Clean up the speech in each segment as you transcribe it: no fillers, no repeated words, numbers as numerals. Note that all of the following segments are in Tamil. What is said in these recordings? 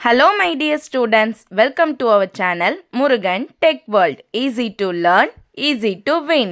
Hello my dear students, welcome to our channel Murugan Tech World. Easy to learn, easy to win.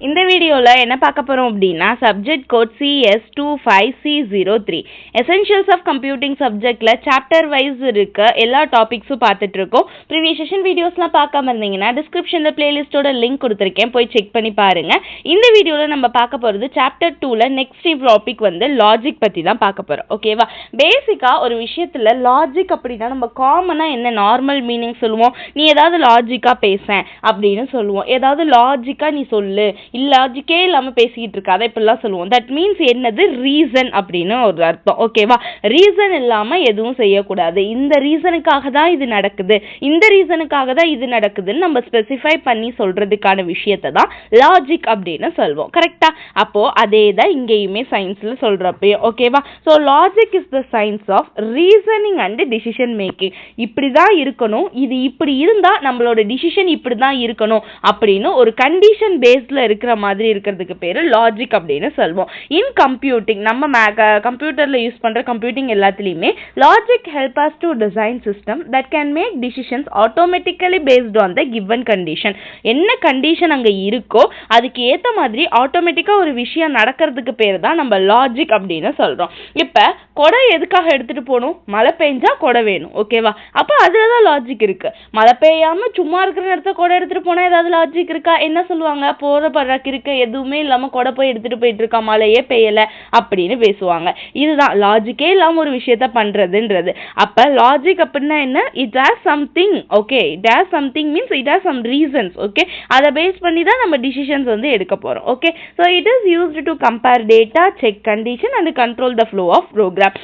இந்த வீடியோவில் என்ன பார்க்க போகிறோம் அப்படின்னா subject code CS25C03 essentials of computing சப்ஜெக்டில் சாப்டர் வைஸ் இருக்க எல்லா டாபிக்ஸும் பார்த்துட்ருக்கோம். ப்ரீவியஸ் செஷன் வீடியோஸ்லாம் பார்க்காம இருந்தீங்கன்னா டிஸ்கிரிப்ஷனில் பிளேலிஸ்ட்டோட லிங்க் கொடுத்துருக்கேன், போய் செக் பண்ணி பாருங்கள். இந்த வீடியோவில் நம்ம பார்க்க போகிறது சாப்டர் 2ல் நெக்ஸ்ட் டாபிக் வந்து லாஜிக் பற்றி தான் பார்க்க போகிறோம். ஓகேவா? பேசிக்காக ஒரு விஷயத்தில் லாஜிக் அப்படின்னா நம்ம காமனாக என்ன நார்மல் மீனிங் சொல்லுவோம், நீ ஏதாவது லாஜிக்காக பேசேன் அப்படின்னு சொல்லுவோம், ஏதாவது லாஜிக்காக நீ சொல்லு, இல்லாஜிக்கே இல்லாமல் பேசிக்கிட்டு இருக்காத இப்படிலாம் சொல்லுவோம். தட் மீன்ஸ் என்னது, ரீசன் அப்படின்னு ஒரு அர்த்தம். ஓகேவா? ரீசன் இல்லாமல் எதுவும் செய்யக்கூடாது, இந்த ரீசனுக்காக தான் இது நடக்குது, இந்த ரீசனுக்காக தான் இது நடக்குதுன்னு நம்ம ஸ்பெசிஃபை பண்ணி சொல்றதுக்கான விஷயத்தை தான் லாஜிக் அப்படின்னு சொல்லுவோம். கரெக்டா? அப்போ அதே தான் இங்கேயுமே சயின்ஸ்ல சொல்றப்பயும். ஓகேவா? So logic is the science of reasoning and decision making. இப்படி தான் இருக்கணும், இது இப்படி இருந்தா நம்மளோட டிசிஷன் இப்படி தான் இருக்கணும் அப்படின்னு ஒரு கண்டிஷன் பேஸ்ல இருக்கிற மாதிரி இருக்கிறதுக்கு பேரு லாஜிக் அப்படின்னு சொல்வோம். இன் கம்ப்யூட்டிங், நம்ம கம்ப்யூட்டர்ல யூஸ் பண்ற கம்ப்யூட்டிங் எல்லாத்துலயுமே logic help us to design system that can make decisions automatically based on the given condition. என்ன கண்டிஷன் அங்க இருக்கோ அதுக்கு ஏத்த மாதிரி ஆட்டோமேட்டிக்கா ஒரு விஷயம் நடக்கிறதுக்கு பேரு தான் நம்ம லாஜிக் அப்படின்னு சொல்றோம். இப்ப கொடை எதுக்காக எடுத்துட்டு போகணும்? மழை பெஞ்சா கொடை வேணும். ஓகேவா? அப்ப அதுலதான் லாஜிக் இருக்கு. மழை பெய்யாம சும்மா இருக்கிற நேரத்தை கொடை எடுத்துட்டு போனா ஏதாவது லாஜிக் இருக்கா? என்ன சொல்லுவாங்க, போற இருக்க எதுவுமே இல்லாம கொடை போய் எடுத்துட்டு போயிட்டு இருக்கா, மழையே பெய்யல அப்படின்னு பேசுவாங்க. இதுதான் லாஜிக்கே இல்லாம ஒரு விஷயத்த பண்றதுன்றது. அப்ப லாஜிக் அப்படின்னா என்ன? It has something. Okay, it has something means it has some reasons. Okay, அதை பேஸ் பண்ணி தான் நம்ம டிசிஷன்ஸ் வந்து எடுக்க போறோம். Okay, so it is used to compare data, check condition and control the flow of program.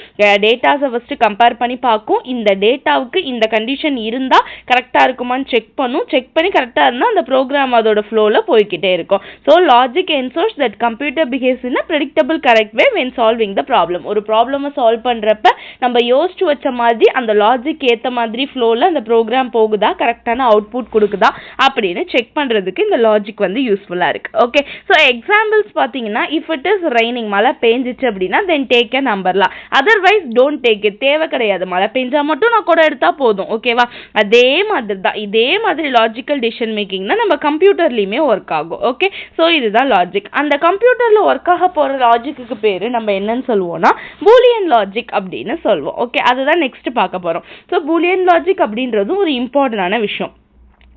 டேட்டாஸை ஃபர்ஸ்ட் கம்பேர் பண்ணி பார்க்கும், இந்த டேட்டாவுக்கு இந்த கண்டிஷன் இருந்தா கரெக்டா இருக்குமான்னு செக் பண்ணும், செக் பண்ணி கரெக்டா இருந்தா அந்த ப்ரோக்ராம் அதோட ஃப்ளோல போய்கிட்டே இருக்கும். So logic ensures that computer behaves in a predictable correct way when solving the problem. ஒரு ப்ராப்ளமை சால்வ் பண்றப்ப நம்ம யோசிச்சு வச்ச மாதிரி அந்த லாஜிக் ஏத்த மாதிரி ஃப்ளோல அந்த ப்ரோக்ராம் போகுதா, கரெக்டான அவுட்புட் கொடுக்குதா அப்படின்னு செக் பண்றதுக்கு இந்த லாஜிக் வந்து யூஸ்ஃபுல்லா இருக்கு. ஓகே, ஸோ எக்ஸாம்பிள்ஸ் பார்த்தீங்கன்னா இஃப் இட் இஸ் ரைனிங், மழை பெஞ்சிச்சு அப்படின்னா தென் டேக் அ நம்பர்லாம், அதர்வைஸ் டோன்ட் டேக் இட். தேவை கிடையாது, மழை பெஞ்சா மட்டும் நான் கூட எடுத்தா போதும். ஓகேவா? அதே மாதிரி தான், இதே மாதிரி லாஜிக்கல் டிசிஷன் மேக்கிங்னா நம்ம கம்ப்யூட்டர்லயுமே ஒர்க் ஆகும். ஓகே, ஸோ இதுதான் லாஜிக். அந்த கம்ப்யூட்டர்ல ஒர்க் ஆக போற லாஜிக்கு பேரு நம்ம என்னன்னு சொல்லுவோம்னா பூலியன் லாஜிக் அப்படின்னு சொல்லுவோம். ஓகே, அதுதான் நெக்ஸ்ட் பார்க்க போறோம். ஸோ பூலியன் லாஜிக் அப்படின்றது ஒரு இம்பார்ட்டன்டான விஷயம்.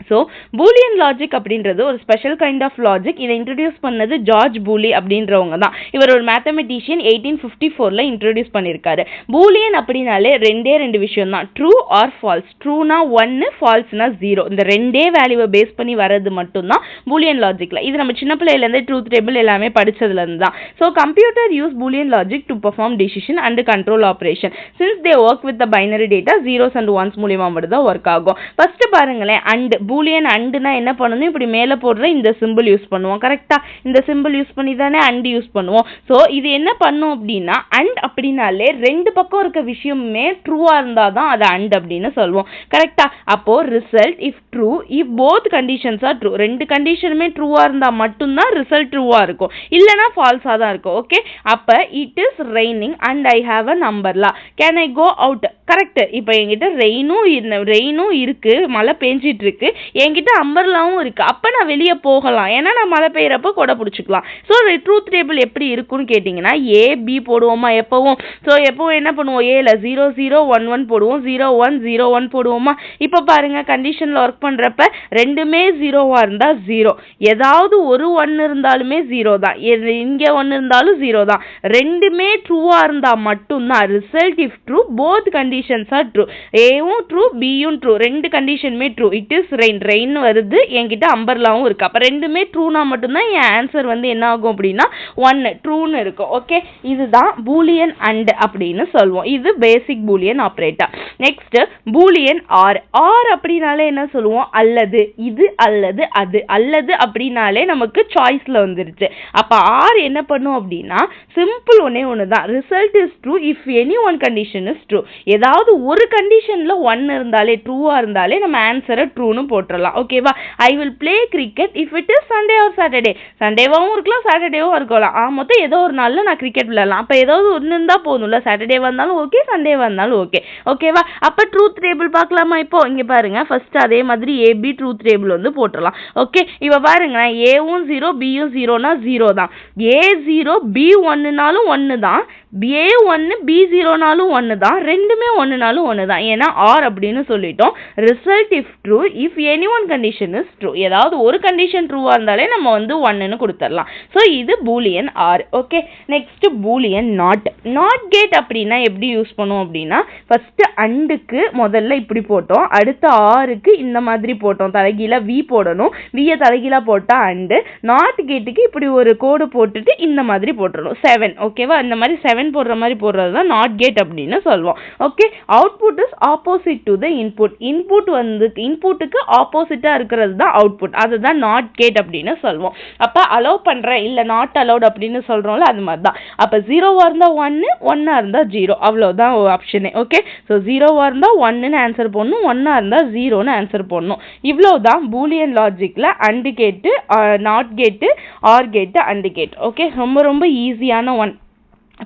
ஸோ பூலியன் லாஜிக் அப்படின்றது ஒரு ஸ்பெஷல் கைண்ட் ஆஃப் லாஜிக். இதை இன்ட்ரடியூஸ் பண்ணது ஜார்ஜ் பூலி அப்படின்றவங்க தான். இவர் ஒரு மேத்தமெட்டிஷியன், 1854 இன்ட்ரடியூஸ் பண்ணியிருக்காரு. பூலியன் அப்படின்னாலே ரெண்டு விஷயம் தான், ட்ரூ ஆர் ஃபால்ஸ். ட்ரூனா 1, ஃபால்ஸ்னா 0. இந்த ரெண்டே வேல்யூவை பேஸ் பண்ணி வர்றது மட்டும்தான் பூலியன் லாஜிக்ல. இது நம்ம சின்ன பிள்ளையிலேருந்து ட்ரூத் டேபிள் எல்லாமே படிச்சதுல இருந்து தான். So computer use Boolean logic to perform decision and control operation. Since they work with the binary data, zeros and once மூலியமா மட்டும் தான் ஒர்க் ஆகும். ஃபர்ஸ்ட் பாருங்களேன், அண்ட் பூலியன் அண்டுனா என்ன பண்ணணும், இப்படி மேலே போடுற இந்த சிம்பிள் யூஸ் பண்ணுவோம். கரெக்டா? இந்த சிம்பிள் யூஸ் பண்ணி தானே அண்ட் யூஸ் பண்ணுவோம். ஸோ இது என்ன பண்ணும் அப்படின்னா, அண்ட் அப்படின்னாலே ரெண்டு பக்கம் இருக்க விஷயமே ட்ரூவா இருந்தாதான் அது அண்ட் அப்படின்னு சொல்லுவோம். கரெக்டா? அப்போ result if true if both conditions are true. ரெண்டு கண்டிஷனுமே ட்ரூவா இருந்தா மட்டும்தான் ரிசல்ட் ட்ரூவா இருக்கும், இல்லைனா ஃபால்ஸா தான் இருக்கும். ஓகே, அப்ப it is raining and I have a umbrella, can I go out? Correct. இப்போ என்கிட்ட ரெயினும் இருக்கு, மழை பெஞ்சிட்டு இருக்கு, என்கிட்ட அம்பர்லாவும் இருக்கு, அப்ப நான் வெளியே போகலாம், ஏன்னா நான் மழை பெய்யறப்ப கொடை பிடிச்சிக்கலாம். ஸோ ட்ரூத் டேபிள் எப்படி இருக்குன்னு கேட்டீங்கன்னா ஏ பி போடுவோமா எப்பவும்? ஸோ எப்பவும் என்ன பண்ணுவோம், ஏல 0 0 1 1 போடுவோம், 0 1 0 1 போடுவோமா? இப்போ பாருங்க, கண்டிஷன்ல ஒர்க் பண்றப்ப ரெண்டுமே 0வா இருந்தா 0, ஏதாவது ஒரு 1 இருந்தாலுமே 0 தான், இங்க 1 இருந்தாலும் 0 தான். ரெண்டுமே ட்ரூவா இருந்தா மட்டும்தான் result if true both conditions are true. ஏவும் ட்ரூ, பியும் ட்ரூ, ரெண்டு கண்டிஷனுமே ட்ரூ. இட் இஸ் ரெயின் வருது, என்கிட்ட அம்பர்லாவும் இருக்கு, அப்ப ரெண்டுமே ட்ரூனா மட்டும்தான் என் ஆன்சர் வந்து என்ன ஆகும் அப்படின்னா 1 ட்ரூன்னு இருக்கும். ஓகே, இதுதான் பூலியன் அண்ட் அப்படின்னு சொல்லுவோம். இது basic Boolean operator. Next Boolean or. Or அப்படின்னாலே என்ன சொல்லுவோம், அல்லது, இது அல்லது அது. அல்லது அப்படின்னாலே நமக்கு சாய்ஸ்ல வந்துருச்சு. அப்ப ஆர் என்ன பண்ணும் அப்படின்னா சிம்பிள் ஒண்ணுதான், result is true if any one condition is true. ஏதாவது ஒரு கண்டிஷன்ல 1 இருந்தாலே ட்ரூவா இருந்தாலே நம்ம ஆன்சரை ட்ரூன்னு போடுவோம். போட்டுடலாம். ஓகேவா? I will play cricket if it is Sunday or Saturday. சண்டேவாகவும் இருக்கலாம், சாட்டர்டேவும் இருக்கலாம். மொத்தம் ஏதோ ஒரு நாளில் நான் கிரிக்கெட் விளையாடலாம். அப்போ ஏதாவது ஒன்று இருந்தால் போதும்ல, சாட்டர்டே வந்தாலும் ஓகே, சண்டே வந்தாலும் ஓகே. ஓகேவா? அப்போ ட்ரூத் டேபிள் பார்க்கலாமா? இப்போ இங்கே பாருங்க, ஃபர்ஸ்ட் அதே மாதிரி ஏபி ட்ரூத் டேபிள் வந்து போட்டுடலாம். ஓகே, இப்போ பாருங்க, ஏவும் 0 பியும் 0னா 0 தான். A0 B1னாலும் 1 தான், A1 B0னாலும் 1 தான், ரெண்டுமே 1னாலும் 1 தான். ஏன்னா ஆர் அப்படின்னு சொல்லிட்டோம். Result if true if any one condition is true. ஏதாவது ஒரு கண்டிஷன் ட்ரூவா இருந்தாலே நம்ம வந்து 1ன்னு கொடுத்துடலாம். ஸோ இது Boolean or. Okay, next Boolean not. Not gate அப்படின்னா எப்படி யூஸ் பண்ணுவோம் அப்படின்னா, ஃபர்ஸ்ட் அண்டுக்கு முதல்ல இப்படி போட்டோம், அடுத்து ஆருக்கு இந்த மாதிரி போட்டோம், தலைகீழா வி போடணும், வியை தலைகீழா போட்டா அண்டு. நாட் கேட்டுக்கு இப்படி ஒரு கோடு போட்டுட்டு இந்த மாதிரி போட்டுடணும் 7. ஓகேவா? இந்த மாதிரி 7 போடுற மாதிரி போடுறது தான் நாட் கேட் அப்படின்னு சொல்லுவோம். Okay, output is opposite to the input. Input வந்து இன்புட்டுக்கு ஆப்போசிட்டா இருக்கிறது தான் அவுட்புட். அதுதான் நாட் கேட் அப்படின்னு சொல்லுவோம். அப்ப அலோவ் பண்றேன் இல்ல நாட் அலோட் அப்படின்னு சொல்றோம்ல, அது மாதிரி தான். அப்ப 0வா இருந்தா 1, 1ஆ இருந்தா 0, அவ்வளவுதான் ஆப்ஷனே. ஓகே, ஸோ 0வா இருந்தா 1ன்னு ஆன்சர் போடணும், 1ஆ இருந்தா 0ன்னு ஆன்சர் போடணும். இவ்வளவுதான் பூலியன் லாஜிக்ல and gate, not gate, or gate, and gate. Okay, ரொம்ப ரொம்ப ஈஸியான ஒன்.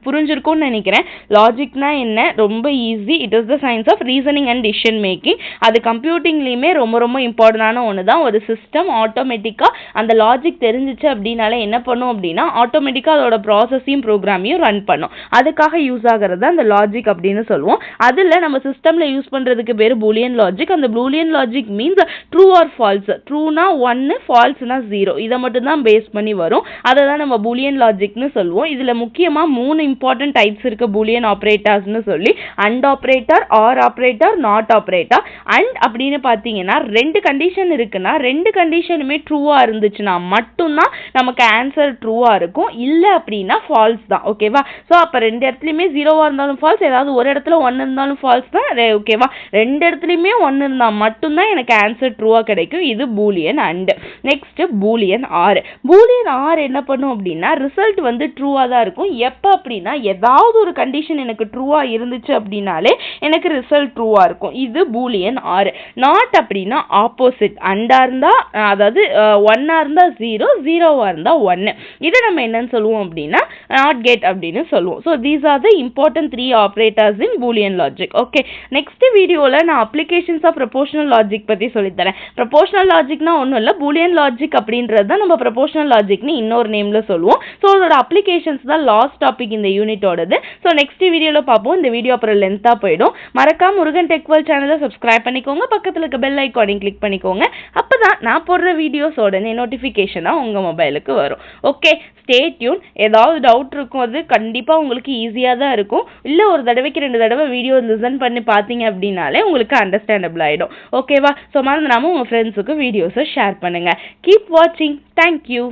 புரிஞ்சிருக்கும்னு நினைக்கிறேன். லாஜிக்னா என்ன, ரொம்ப easy. It is the science of reasoning and decision making. அது கம்ப்யூட்டிங்லேயுமே ரொம்ப ரொம்ப இம்பார்ட்டண்டான ஒன்று தான். ஒரு சிஸ்டம் ஆட்டோமேட்டிக்காக அந்த லாஜிக் தெரிஞ்சிச்சு அப்படின்னாலே என்ன பண்ணும் அப்படின்னா, ஆட்டோமேட்டிக்காக அதோட ப்ராசஸையும் ப்ரோக்ராமையும் ரன் பண்ணும். அதுக்காக யூஸ் ஆகிறது அந்த லாஜிக் அப்படின்னு சொல்லுவோம். அதில் நம்ம சிஸ்டமில் யூஸ் பண்ணுறதுக்கு பேர் பூலியன் லாஜிக். அந்த Boolean logic means true or false. ட்ரூனா 1, ஃபால்ஸ்னா 0. இதை மட்டும் தான் பேஸ் பண்ணி வரும். அதை தான் நம்ம பூலியன் லாஜிக்னு சொல்லுவோம். இதில் முக்கியமாக 3 இம்பார்ட்டன்ட் டைப்ஸ் இருக்கு பூலியன் ஆபரேட்டர்ஸ்னு சொல்லி. And operator, or operator, not operator. And அப்படின்னு பார்த்தீங்கன்னா 2 கண்டிஷன் இருக்குன்னா 2 கண்டிஷனுமே ட்ரூவா இருந்துச்சுன்னா மட்டும்தான் நமக்கு ஆன்சர் ட்ரூவா இருக்கும். இல்லை அப்படின்னா ஃபால்ஸ் தான். ஓகேவா? ஸோ அப்போ 2 இடத்துலையுமே 0வா இருந்தாலும் ஃபால்ஸ், ஏதாவது ஒரு இடத்துல 1 இருந்தாலும் ஃபால்ஸ் தான். ஓகேவா? 2 இடத்துலையுமே 1 இருந்தால் மட்டும்தான் எனக்கு ஆன்சர் ட்ரூவா கிடைக்கும். இது Boolean and. Next Boolean or. Boolean or என்ன பண்ணும் அப்படின்னா, ரிசல்ட் வந்து ட்ரூவா தான் இருக்கும். எப்போ அப்படின்னா, ஏதாவது ஒரு கண்டிஷன் எனக்கு ட்ரூவா இருந்துச்சு அப்படின்னாலே எனக்கு ரிசல்ட் ட்ரூவா இருக்கும். இது பூலியன் ஆர். நாட் அப்படின்னா ஆப்போசிட். அண்டா இருந்தா, அதாவது 1ஆ இருந்தா 0, 0வா இருந்தா 1. இதை நம்ம என்னன்னு சொல்லுவோம் அப்படின்னா நாட் கேட் அப்படின்னு சொல்லுவோம். So these are the important 3 operators in Boolean logic. Okay, next வீடியோவில் நான் அப்ளிகேஷன்ஸ் ஆஃப் ப்ரொபோஷனல் லாஜிக் பற்றி சொல்லித்தரேன். ப்ரொபோஷனல் லாஜிக்னா ஒன்றும் இல்லை, பூலியன் லாஜிக் அப்படின்றது தான் நம்ம ப்ரொபோஷனல் லாஜிக்னு இன்னொரு நேம்ல சொல்லுவோம். ஸோ அதோட அப்ளிகேஷன்ஸ் தான் லாஸ்ட் டாபிக் இந்த யூனிட்டோடது. ஸோ நெக்ஸ்ட் வீடியோவில் பார்ப்போம். இந்த வீடியோ அப்புறம் லென்த்தாக போயிடும். மறக்காம முருகன் டெக் வேர்ல்ட் சேனலை சப்ஸ்கிரைப் பண்ணிக்கோங்க, பக்கத்தில் இருக்க பெல் ஐக்கானையும் கிளிக் பண்ணிக்கோங்க. அப்பதான் நான் போடுற வீடியோஸ் உடனே நோட்டிஃபிகேஷனாக உங்கள் மொபைலுக்கு வரும். Okay, stay tune. ஏதாவது டவுட் இருக்கும், அது கண்டிப்பாக உங்களுக்கு ஈஸியாக தான் இருக்கும். இல்லை ஒரு தடவைக்கு 2 தடவை வீடியோ லிசன் பண்ணி பார்த்தீங்க அப்படின்னாலே உங்களுக்கு அண்டர்ஸ்டாண்டபிள் ஆகிடும். ஓகேவா? ஸோ மறந்துடாமல் உங்கள் ஃப்ரெண்ட்ஸுக்கு வீடியோஸை ஷேர் பண்ணுங்கள். கீப் வாட்சிங். தேங்க்யூ.